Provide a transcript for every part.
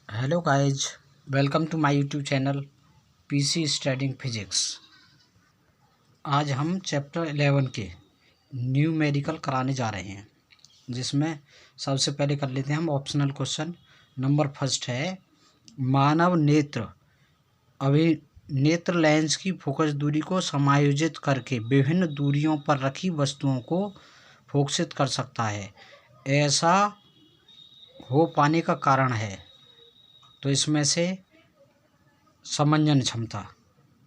Hello guys, welcome to my YouTube channel PC studying physics. आज हम chapter 11 के numerical कराने जा रहे हैं, जिसमें सबसे पहले कर लेते हैं हम ऑप्शनल क्वेश्चन। नंबर फर्स्ट है, मानव नेत्र अभिनेत्र लेंस की फोकस दूरी को समायोजित करके विभिन्न दूरियों पर रखी वस्तुओं को फोकसित कर सकता है। ऐसा हो पाने का कारण है, तो इसमें से समंजन क्षमता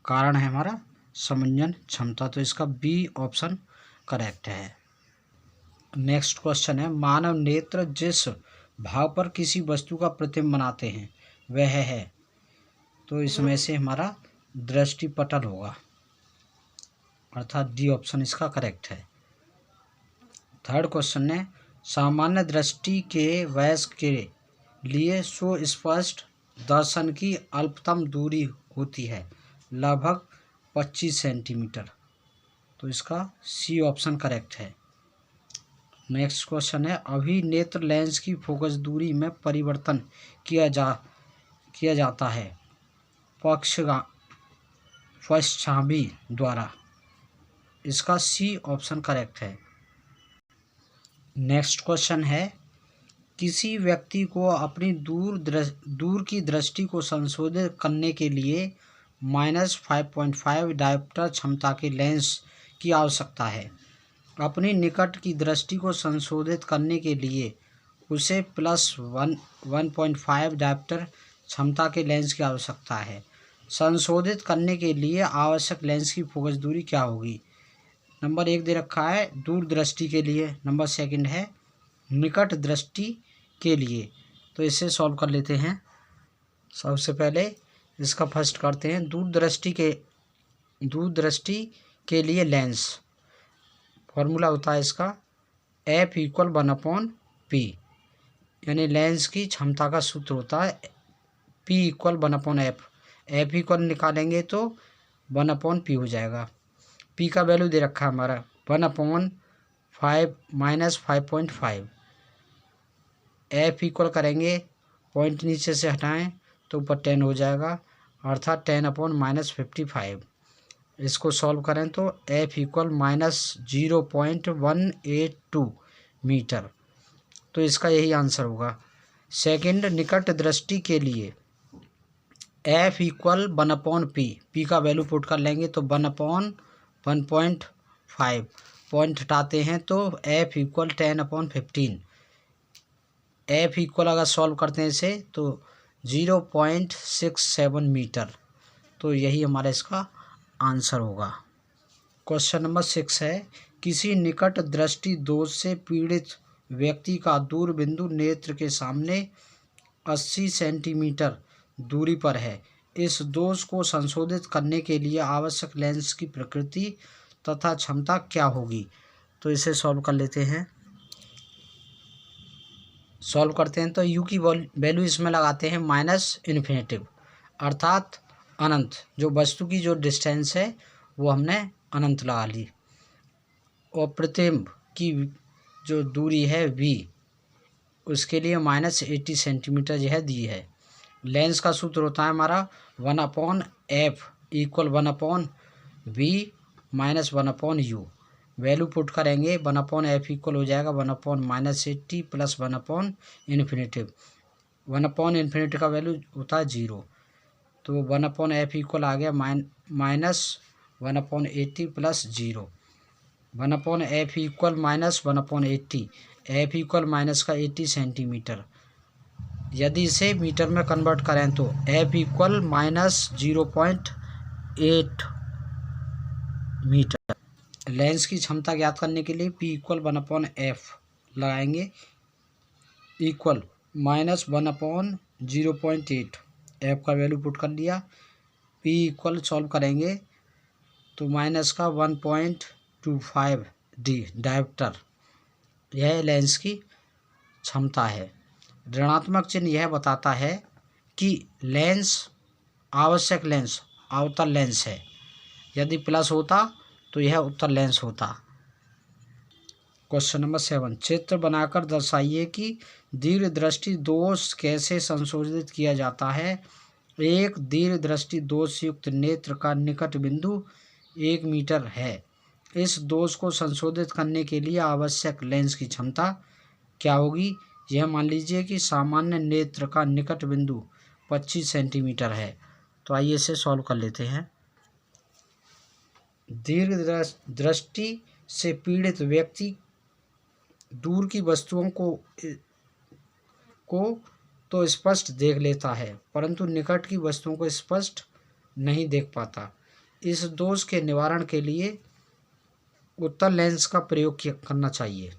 कारण है हमारा समंजन क्षमता, तो इसका बी ऑप्शन करेक्ट है। नेक्स्ट क्वेश्चन है, मानव नेत्र जिस भाव पर किसी वस्तु का प्रतिबिंब बनाते हैं वह है, तो इसमें से हमारा दृष्टिपटल होगा, अर्थात डी ऑप्शन इसका करेक्ट है। थर्ड क्वेश्चन है, सामान्य दृष्टि के वयस्क के लिए सुस्पष्ट दर्शन की अल्पतम दूरी होती है लगभग 25 सेंटीमीटर, तो इसका सी ऑप्शन करेक्ट है। नेक्स्ट क्वेश्चन है, अभिनेत्र लेंस की फोकस दूरी में परिवर्तन किया जाता है पक्षाघी द्वारा, इसका सी ऑप्शन करेक्ट है। नेक्स्ट क्वेश्चन है, किसी व्यक्ति को अपनी दूर की दृष्टि को संशोधित करने के लिए -5.5 डायोप्टर क्षमता के लेंस की आवश्यकता है। अपनी निकट की दृष्टि को संशोधित करने के लिए उसे +1.5 डायोप्टर क्षमता के लेंस की आवश्यकता है। संशोधित करने के लिए आवश्यक लेंस की फोकस दूरी क्या होगी? नंबर 1 दे रखा है दूर दृष्टि के लिए, नंबर सेकंड है निकट दृष्टि के लिए। तो इसे सॉल्व कर लेते हैं। सबसे पहले इसका फर्स्ट करते हैं, दूर दृष्टि के लिए लेंस फॉर्मूला होता है इसका F = 1/P, यानी लेंस की क्षमता का सूत्र होता है P = 1/F। F इक्वल निकालेंगे तो 1/P हो जाएगा। P का वैल्यू दे रखा है हमारा 1/5 -5.5। F इक्वल करेंगे, पॉइंट नीचे से हटाएं तो ऊपर 10 हो जाएगा, अर्थात 10/-55। इसको सॉल्व करें तो F इक्वल -0.182 मीटर, तो इसका यही आंसर होगा। सेकंड, निकट दृष्टि के लिए F इक्वल 1/P। P का वैल्यू पुट कर लेंगे तो 1/1.5, पॉइंट हटाते हैं तो F इक्वल 10/15। F इक्वल अगर सॉल्व करते हैं इसे तो 0.67 मीटर, तो यही हमारा इसका आंसर होगा। क्वेश्चन नंबर 6 है, किसी निकट दृष्टि दोष से पीड़ित व्यक्ति का दूर बिंदु नेत्र के सामने 80 सेंटीमीटर दूरी पर है। इस दोष को संशोधित करने के लिए आवश्यक लेंस की प्रकृति तथा क्षमता क्या होगी? तो इसे सॉल्व कर लेते हैं। सॉल्व करते हैं तो u की वैल्यू इसमें लगाते हैं -इन्फिनेटिव, अर्थात अनंत। जो वस्तु की जो डिस्टेंस है वो हमने अनंत लगा ली, और प्रतिबिंब की जो दूरी है v, उसके लिए -80 सेंटीमीटर यह दी है। लेंस का सूत्र होता है हमारा 1/F = 1/v - 1/u। Value put करेंगे 1/F इक्वल हो जाएगा 1/-80 + 1/∞। 1/∞ का वैल्यू होता है 0, तो 1/F इक्वल आ गया -1/80 + 0। 1/F equal -1/80, F equal minus का 80 सेंटीमीटर। यदि इसे मीटर में कन्वर्ट करें तो F इक्वल -0.8 मीटर। लेंस की क्षमता ज्ञात करने के लिए P इक्वल 1/F लगाएंगे, इक्वल -1/0.8। F का वैल्यू पुट कर लिया। P इक्वल सॉल्व करेंगे तो -1.25 डायोप्टर, यह लेंस की क्षमता है। ऋणात्मक चिन्ह यह बताता है कि लेंस आवश्यक लेंस अवतल लेंस है, यदि प्लस होता तो यह उत्तल लेंस होता। क्वेश्चन नंबर 7, चित्र बनाकर दर्शाइए कि दीर्घ दृष्टि दोष कैसे संशोधित किया जाता है। एक दीर्घ दृष्टि दोष युक्त नेत्र का निकट बिंदु 1 मीटर है। इस दोष को संशोधित करने के लिए आवश्यक लेंस की क्षमता क्या होगी। यह मान लीजिए कि सामान्य नेत्र का निकट बिंदु 25 सेंटीमीटर है। तो आइए इसे सॉल्व कर लेते हैं। दीर्घ दृष्टि से पीड़ित व्यक्ति दूर की वस्तुओं को तो स्पष्ट देख लेता है, परंतु निकट की वस्तुओं को स्पष्ट नहीं देख पाता। इस दोष के निवारण के लिए उत्तल लेंस का प्रयोग करना चाहिए।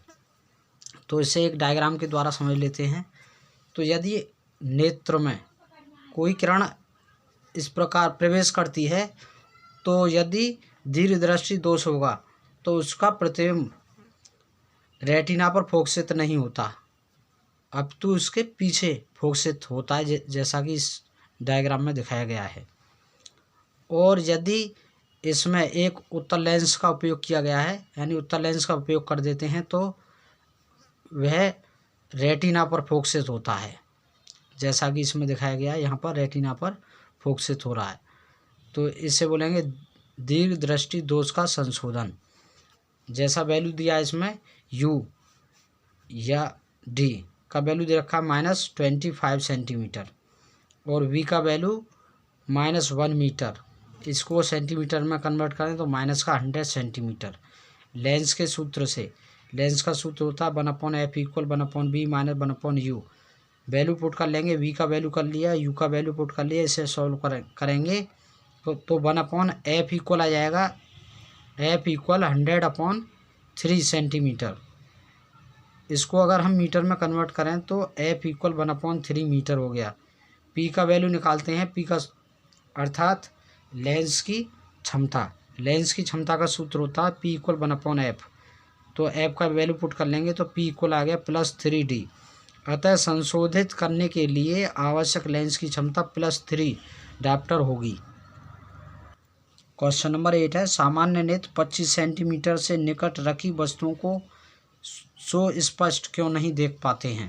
तो इसे एक डायग्राम के द्वारा समझ लेते हैं। तो यदि नेत्र में कोई किरण इस प्रकार प्रवेश करती है, तो यदि दीर्घ दृष्टि दोष होगा तो उसका प्रतिबिंब रेटिना पर फोकसित नहीं होता, अब तो उसके पीछे फोकसित होता है, जैसा कि इस डायग्राम में दिखाया गया है। और यदि इसमें एक उत्तल लेंस का उपयोग किया गया है, यानी उत्तल लेंस का उपयोग कर देते हैं, तो वह रेटिना पर फोकसित होता है, जैसा कि इसमें दिखाया गया है। यहाँ पर रेटिना पर फोकसित हो रहा है, तो इसे बोलेंगे दीर्घ दृष्टि दोष का संशोधन। जैसा वैल्यू दिया है इसमें U या D का वैल्यू दे रखा है -25 सेंटीमीटर और V का वैल्यू -1 मीटर। इसको सेंटीमीटर में कन्वर्ट करें तो -100 सेंटीमीटर। लेंस के सूत्र से, लेंस का सूत्र होता है 1/f = 1/b - 1/u। Value put कर लेंगे, V का वैल्यू कर लिया, U का वैल्यू पुट कर लिया। इसे सॉल्व करेंगे तो 1/f आ जाएगा f = 100/3 सेंटीमीटर। इसको अगर हम मीटर में कन्वर्ट करें तो f = 1/3 मीटर हो गया। P का वैल्यू निकालते हैं, P का अर्थात लेंस की क्षमता। लेंस की क्षमता का सूत्र होता है P = 1/f। तो f का वैल्यू पुट कर लेंगे तो P = आ गया +3D। अतः संशोधित करने के लिए आवश्यक लेंस की क्षमता +3 डायप्टर होगी। क्वेश्चन नंबर 8 है, सामान्य नेत्र 25 सेंटीमीटर से निकट रखी वस्तुओं को सो स्पष्ट क्यों नहीं देख पाते हैं।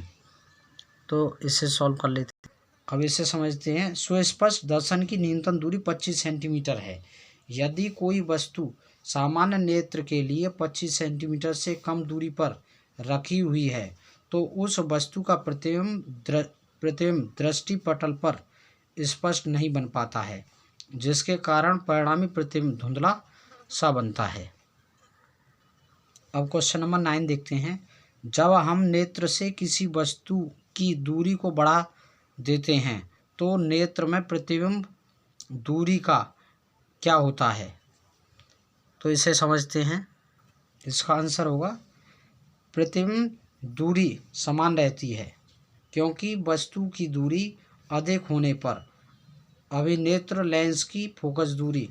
तो इसे सॉल्व कर लेते हैं। अब इसे समझते हैं। सुस्पष्ट दर्शन की न्यूनतम दूरी 25 सेंटीमीटर है। यदि कोई वस्तु सामान्य नेत्र के लिए 25 सेंटीमीटर से कम दूरी पर रखी हुई है, तो उस वस्तु का प्रतिबिंब दृष्टि पटल पर स्पष्ट नहीं बन पाता है, जिसके कारण परिणामी प्रतिबिंब धुंधला सा बनता है। अब क्वेश्चन नंबर 9 देखते हैं। जब हम नेत्र से किसी वस्तु की दूरी को बढ़ा देते हैं तो नेत्र में प्रतिबिंब दूरी का क्या होता है। तो इसे समझते हैं। इसका आंसर होगा प्रतिबिंब दूरी समान रहती है, क्योंकि वस्तु की दूरी अधिक होने पर अभिनेत्र लेंस की फोकस दूरी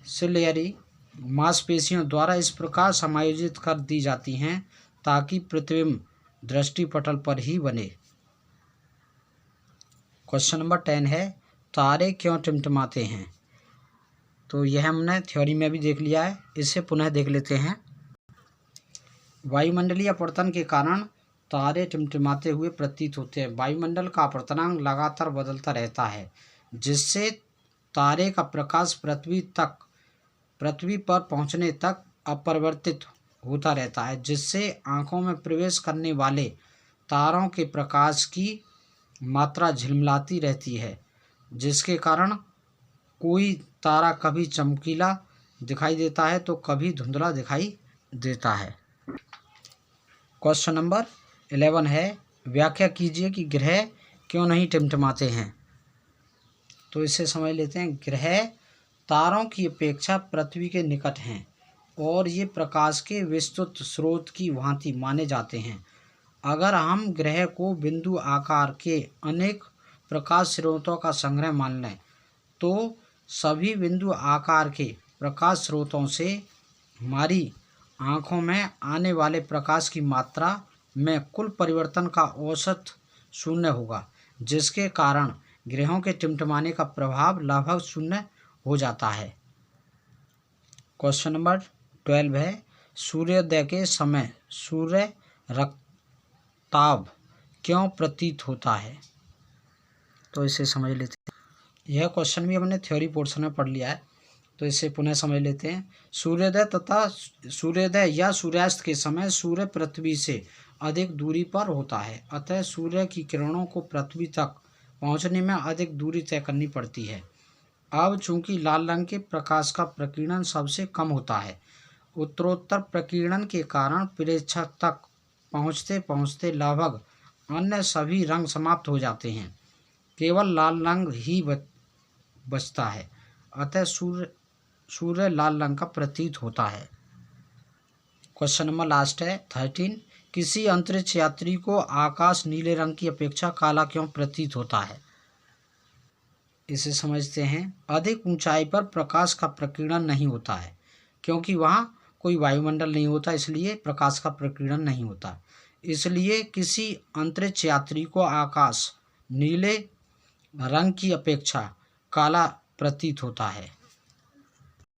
सिलियरी मांसपेशियों द्वारा इस प्रकार समायोजित कर दी जाती हैं ताकि प्रतिबिंब दृष्टि पटल पर ही बने। क्वेश्चन नंबर 10 है, तारे क्यों टिमटिमाते हैं। तो यह हमने थ्योरी में भी देख लिया है, इसे पुनः देख लेते हैं। वायुमंडलीय अपवर्तन के कारण तारे टिमटिमाते हुए प्रतीत होते हैं। वायुमंडल का अपवर्तनांक लगातार बदलता रहता है, जिससे तारे का प्रकाश पृथ्वी पर पहुंचने तक अपरिवर्तित होता रहता है, जिससे आँखों में प्रवेश करने वाले तारों के प्रकाश की मात्रा झिलमिलाती रहती है, जिसके कारण कोई तारा कभी चमकीला दिखाई देता है तो कभी धुंधला दिखाई देता है। क्वेश्चन नंबर 11 है, व्याख्या कीजिए कि ग्रह क्यों नहीं टिमटिमाते हैं। तो इसे समझ लेते हैं। ग्रह तारों की अपेक्षा पृथ्वी के निकट हैं और ये प्रकाश के विस्तृत स्रोत की भांति माने जाते हैं। अगर हम ग्रह को बिंदु आकार के अनेक प्रकाश स्रोतों का संग्रह मान लें, तो सभी बिंदु आकार के प्रकाश स्रोतों से हमारी आँखों में आने वाले प्रकाश की मात्रा में कुल परिवर्तन का औसत 0 होगा, जिसके कारण ग्रहों के टिमटिमाने का प्रभाव लगभग 0 हो जाता है। क्वेश्चन नंबर 12 है, सूर्योदय के समय सूर्य रक्ताभ क्यों प्रतीत होता है? तो इसे समझ लेते हैं। यह क्वेश्चन भी हमने थ्योरी पोर्शन में पढ़ लिया है, तो इसे पुनः समझ लेते हैं। सूर्योदय या सूर्यास्त के समय सूर्य पृथ्वी से अधिक दूरी पर होता है, अतः सूर्य की किरणों को पृथ्वी तक पहुंचने में अधिक दूरी तय करनी पड़ती है। अब चूंकि लाल रंग के प्रकाश का प्रकीर्णन सबसे कम होता है, उत्तरोत्तर प्रकीर्णन के कारण प्रेक्षक तक पहुँचते पहुँचते लगभग अन्य सभी रंग समाप्त हो जाते हैं, केवल लाल रंग ही बचता है, अतः सूर्य लाल रंग का प्रतीत होता है। क्वेश्चन नंबर लास्ट है 13। किसी अंतरिक्ष यात्री को आकाश नीले रंग की अपेक्षा काला क्यों प्रतीत होता है? इसे समझते हैं। अधिक ऊंचाई पर प्रकाश का प्रकीर्णन नहीं होता है, क्योंकि वहाँ कोई वायुमंडल नहीं होता, इसलिए प्रकाश का प्रकीर्णन नहीं होता। इसलिए किसी अंतरिक्ष यात्री को आकाश नीले रंग की अपेक्षा काला प्रतीत होता है।